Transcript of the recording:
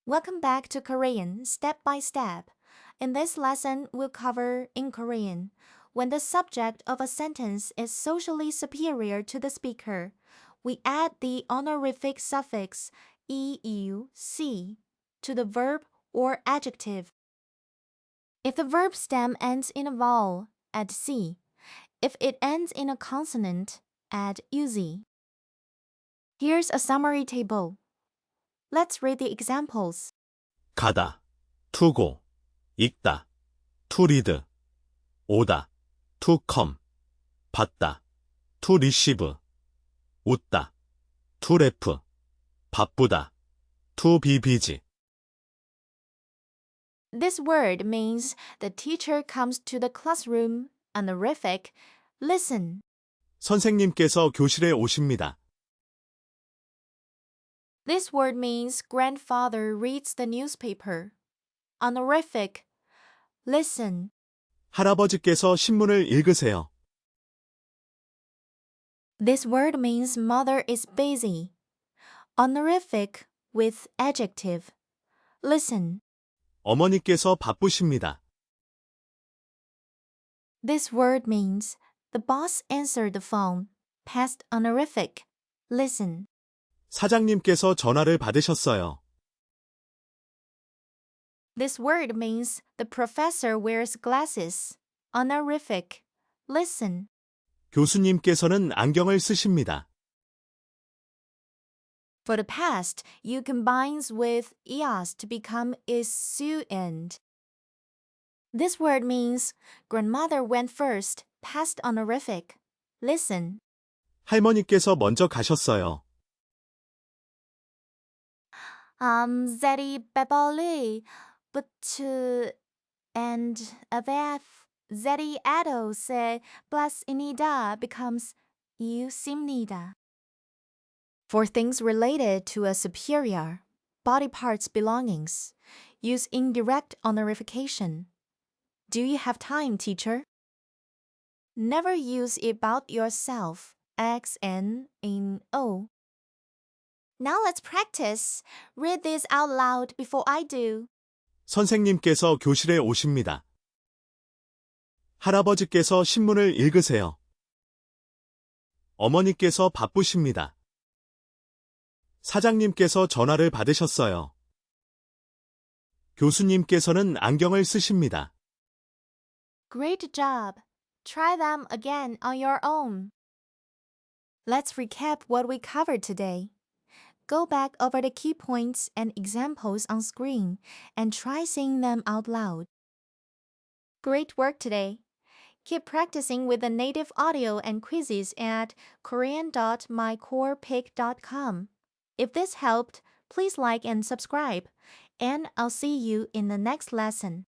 Welcome back to Korean Step by Step. In this lesson, we'll cover in Korean when the subject of a sentence is socially superior to the speaker. We add the honorific suffix "이," to the verb or adjective. If the verb stem ends in a vowel, add "c." If it ends in a consonant, add "uzi." Here's a summary table. Let's read the examples. 가다, to go, 읽다, to read, 오다, to come, 받다, to receive, 웃다, to laugh, 바쁘다, to be busy. This word means the teacher comes to the classroom. Honorific, listen. 선생님께서 교실에 오십니다. This word means grandfather reads the newspaper. Honorific, listen. 할아버지께서 신문을 읽으세요. This word means mother is busy. Honorific with adjective. Listen. 어머니께서 바쁘십니다. This word means the boss answered the phone. Past honorific. Listen. 사장님께서 전화를 받으셨어요. This word means the professor wears glasses. Honorific. Listen. 교수님께서는 안경을 쓰십니다. For the past, you combines with ias to become isuend. This word means grandmother went first, past honorific. Listen. 할머니께서 먼저 가셨어요. Zeri bebali, but and avef zeri ado se plus inida becomes simnida. For things related to a superior, body parts belongings, use indirect honorification. Do you have time, teacher? Never use about yourself, x, n, in, o. Now let's practice. Read this out loud before I do. 선생님께서 교실에 오십니다. 할아버지께서 신문을 읽으세요. 어머니께서 바쁘십니다. 사장님께서 전화를 받으셨어요. 교수님께서는 안경을 쓰십니다. Great job. Try them again on your own. Let's recap what we covered today. Go back over the key points and examples on screen and try saying them out loud. Great work today. Keep practicing with the native audio and quizzes at korean.mycorepic.com. If this helped, please like and subscribe, and I'll see you in the next lesson.